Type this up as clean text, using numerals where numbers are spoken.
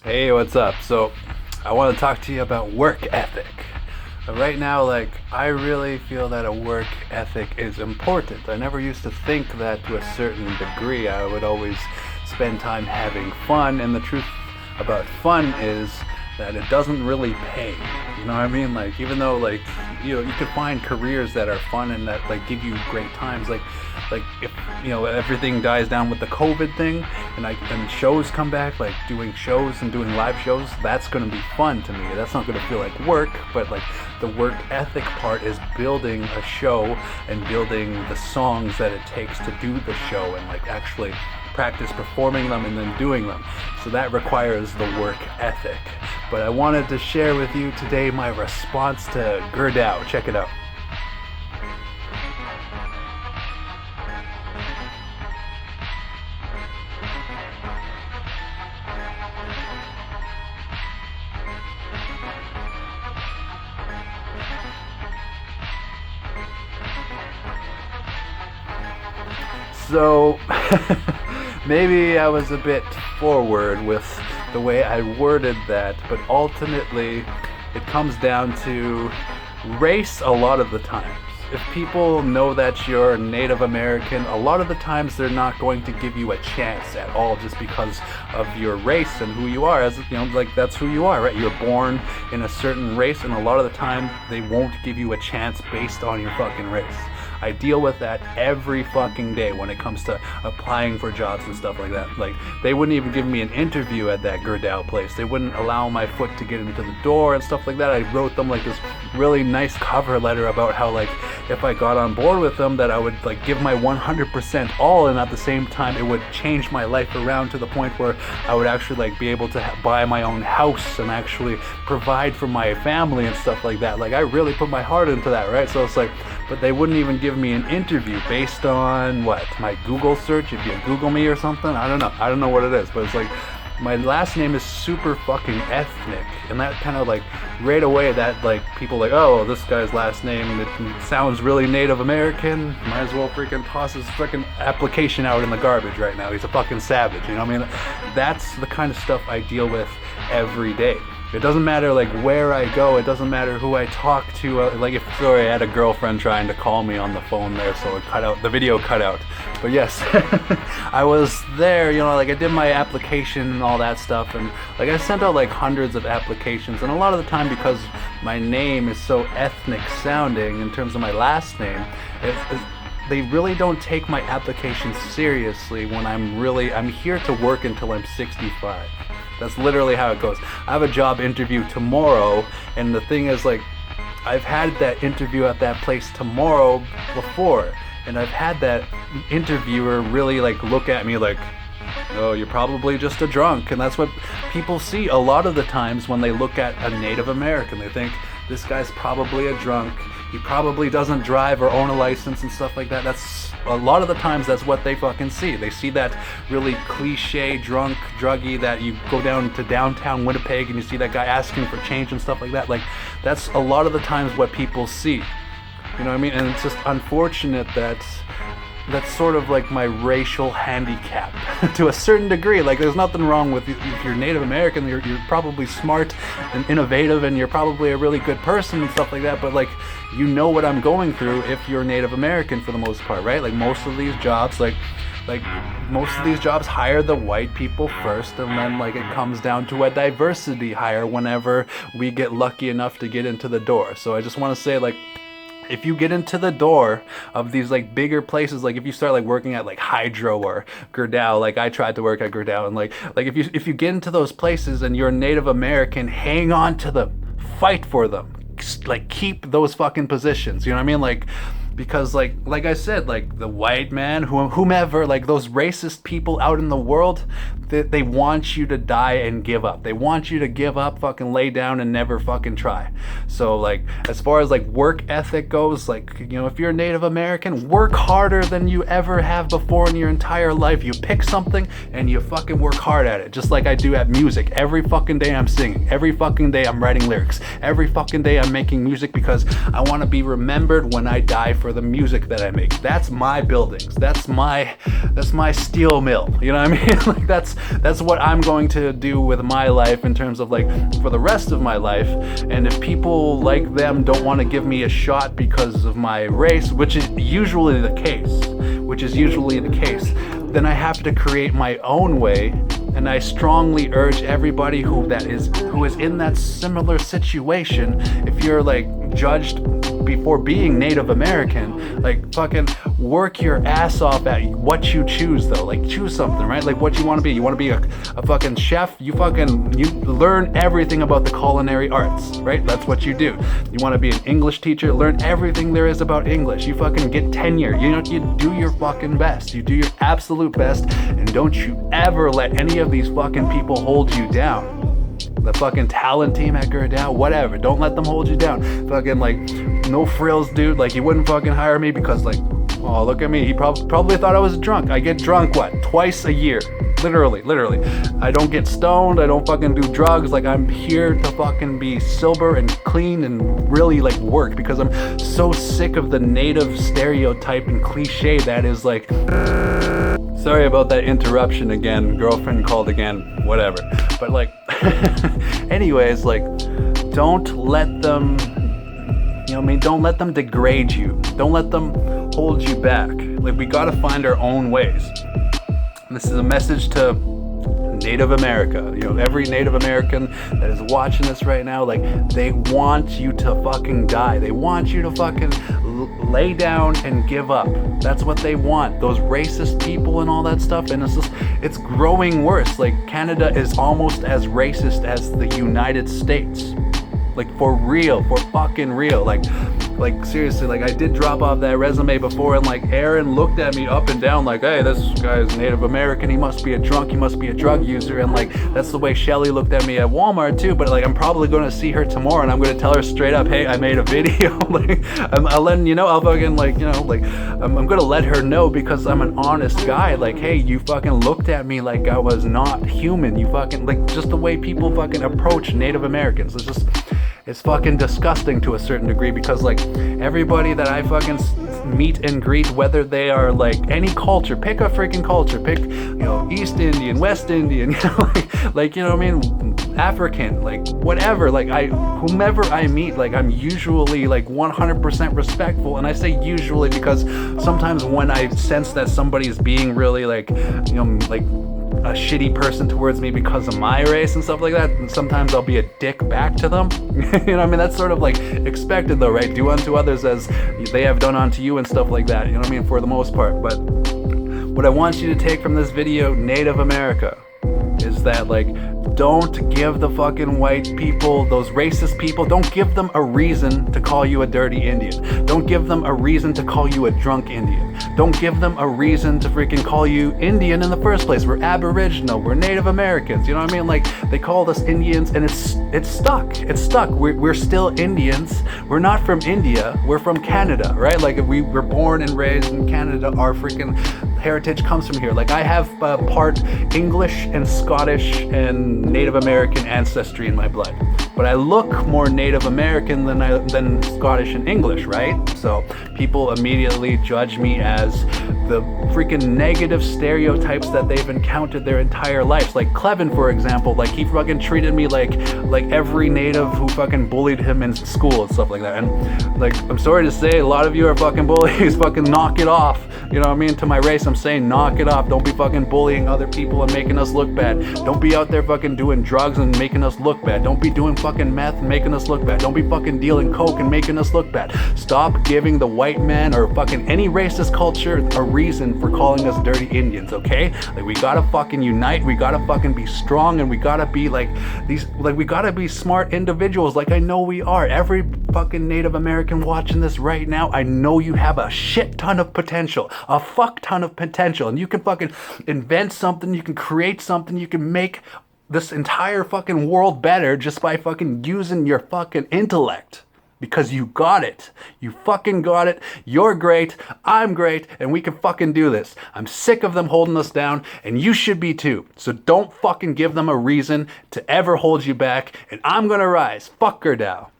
Hey, what's up? So, I want to talk to you about work ethic. Right now, I really feel that a work ethic is important. I never used to think that to a certain degree. I would always spend time having fun, and the truth about fun is that it doesn't really pay. You know what I mean? Even though, you could find careers that are fun and that, give you great times. If, everything dies down with the COVID thing and shows come back, doing shows and doing live shows, that's going to be fun to me. That's not going to feel like work, but, the work ethic part is building a show and building the songs that it takes to do the show and, actually practice performing them and then doing them. So that requires the work ethic. But I wanted to share with you today my response to Gerdau. Check it out. So maybe I was a bit forward with the way I worded that, but ultimately it comes down to race a lot of the times. If people know that you're Native American, a lot of the times they're not going to give you a chance at all just because of your race and who you are. That's who you are, right? You're born in a certain race, and a lot of the time they won't give you a chance based on your fucking race. I deal with that every fucking day when it comes to applying for jobs and stuff like that. They wouldn't even give me an interview at that Gerdau place. They wouldn't allow my foot to get into the door and stuff like that. I wrote them this really nice cover letter about how if I got on board with them, that I would give my 100% all, and at the same time it would change my life around to the point where I would actually be able to buy my own house and actually provide for my family and stuff like that. I really put my heart into that, right? So it's but they wouldn't even give me an interview based on what? My Google search, if you Google me or something? I don't know what it is, but it's my last name is super fucking ethnic, and that kind of right away that people oh, this guy's last name, it sounds really Native American, might as well freaking toss his freaking application out in the garbage right now. He's a fucking savage, you know what I mean? That's the kind of stuff I deal with every day. It doesn't matter where I go, it doesn't matter who I talk to, I had a girlfriend trying to call me on the phone there, so it cut out, the video cut out. But yes, I was there, I did my application and all that stuff, and I sent out hundreds of applications, and a lot of the time, because my name is so ethnic sounding in terms of my last name, they really don't take my application seriously when I'm here to work until I'm 65. That's literally how it goes. I have a job interview tomorrow, and the thing is I've had that interview at that place tomorrow before, and I've had that interviewer really look at me oh, you're probably just a drunk. And that's what people see a lot of the times when they look at a Native American. They think, this guy's probably a drunk, he probably doesn't drive or own a license and stuff like that. That's a lot of the times that's what they fucking see. They see that really cliche drunk druggie that you go down to downtown Winnipeg and you see that guy asking for change and stuff like that. That's a lot of the times what people see. You know what I mean? And it's just unfortunate that that's sort of my racial handicap to a certain degree. There's nothing wrong with, if you're Native American, you're probably smart and innovative, and you're probably a really good person and stuff like that, but you know what I'm going through if you're Native American for the most part, right? Most of these jobs, most of these jobs hire the white people first, and then it comes down to a diversity hire whenever we get lucky enough to get into the door. So I just want to say if you get into the door of these bigger places, if you start working at Hydro or Gerdau, I tried to work at Gerdau, and if you get into those places and you're a Native American, hang on to them, fight for them, keep those fucking positions, you know what I mean? Because I said, the white man, whomever, those racist people out in the world, they want you to die and give up. They want you to give up, fucking lay down and never fucking try. So as far as work ethic goes, if you're a Native American, work harder than you ever have before in your entire life. You pick something and you fucking work hard at it, just like I do at music. Every fucking day I'm singing. Every fucking day I'm writing lyrics. Every fucking day I'm making music because I want to be remembered when I die for the music that I make. That's my buildings. That's my steel mill. You know what I mean? Like that's what I'm going to do with my life in terms of like for the rest of my life. And if people like them don't want to give me a shot because of my race, which is usually the case, then I have to create my own way. And I strongly urge everybody who is in that similar situation, if you're like judged before being Native American, like fucking work your ass off at what you choose though. Like choose something, right? Like what you want to be. You want to be a fucking chef? You learn everything about the culinary arts, right? That's what you do. You want to be an English teacher? Learn everything there is about English. You fucking get tenure. You know, you do your fucking best. You do your absolute best, and don't you ever let any of these fucking people hold you down. The fucking talent team at Gonorrhea, whatever. Don't let them hold you down. Fucking like, no frills, dude. Like, you wouldn't fucking hire me because like, oh, look at me. He probably thought I was drunk. I get drunk, what, twice a year? Literally. I don't get stoned. I don't fucking do drugs. Like, I'm here to fucking be sober and clean and really like work, because I'm so sick of the native stereotype and cliche that is like, sorry about that interruption again. Girlfriend called again. Whatever. But like, anyways, like, don't let them, you know what I mean? Don't let them degrade you. Don't let them hold you back. Like, we gotta find our own ways. And this is a message to Native America. You know, every Native American that is watching this right now, like, they want you to fucking die. They want you to fucking lay down and give up. That's what they want. Those racist people and all that stuff. And it's growing worse. Like, Canada is almost as racist as the United States. Like, for real, for fucking real. Like seriously, like, I did drop off that resume before, and like, Aaron looked at me up and down like, hey, this guy's Native American, he must be a drunk, he must be a drug user. And like, that's the way Shelly looked at me at Walmart too. But like, I'm probably going to see her tomorrow, and I'm going to tell her straight up, hey, I made a video. Like, I'll let you know. I'll fucking like, you know, like, I'm going to let her know, because I'm an honest guy. Like, hey, you fucking looked at me like I was not human. You fucking, like, just the way people fucking approach Native Americans. It's fucking disgusting to a certain degree, because like, everybody that I fucking meet and greet, whether they are like any culture, pick a freaking culture, pick, you know, East Indian, West Indian, you know, like, you know what I mean, African, like whatever, like whomever I meet, like, I'm usually like 100% respectful. And I say usually because sometimes when I sense that somebody is being really like, you know, like a shitty person towards me because of my race and stuff like that, and sometimes I'll be a dick back to them. You know what I mean? That's sort of like expected though, right? Do unto others as they have done unto you and stuff like that, you know what I mean, for the most part. But what I want you to take from this video, Native America, is that like, don't give the fucking white people, those racist people, don't give them a reason to call you a dirty Indian. Don't give them a reason to call you a drunk Indian. Don't give them a reason to freaking call you Indian in the first place. We're Aboriginal, we're Native Americans, you know what I mean? Like, they called us Indians, and it's stuck. We're still Indians. We're not from India, we're from Canada, right? Like, we were born and raised in Canada. Our freaking heritage comes from here. Like, I have part English and Scottish and Native American ancestry in my blood, but I look more Native American than Scottish and English, right? So people immediately judge me as the freaking negative stereotypes that they've encountered their entire lives. Like Clevin, for example, like, he fucking treated me like every native who fucking bullied him in school and stuff like that. And like, I'm sorry to say, a lot of you are fucking bullies. Fucking knock it off. You know what I mean? To my race, I'm saying, knock it off. Don't be fucking bullying other people and making us look bad. Don't be out there fucking doing drugs and making us look bad. Don't be doing fucking meth and making us look bad. Don't be fucking dealing coke and making us look bad. Stop giving the white man or fucking any racist culture a reason for calling us dirty Indians, okay? Like, we gotta fucking unite. We gotta fucking be strong, and we gotta be like these, like, we gotta be smart individuals, like I know we are. Every fucking Native American watching this right now, I know you have a shit ton of potential, a fuck ton of potential, and you can fucking invent something, you can create something, you can make this entire fucking world better just by fucking using your fucking intellect. Because you got it. You fucking got it. You're great. I'm great. And we can fucking do this. I'm sick of them holding us down, and you should be too. So don't fucking give them a reason to ever hold you back. And I'm gonna rise. Fuck her down.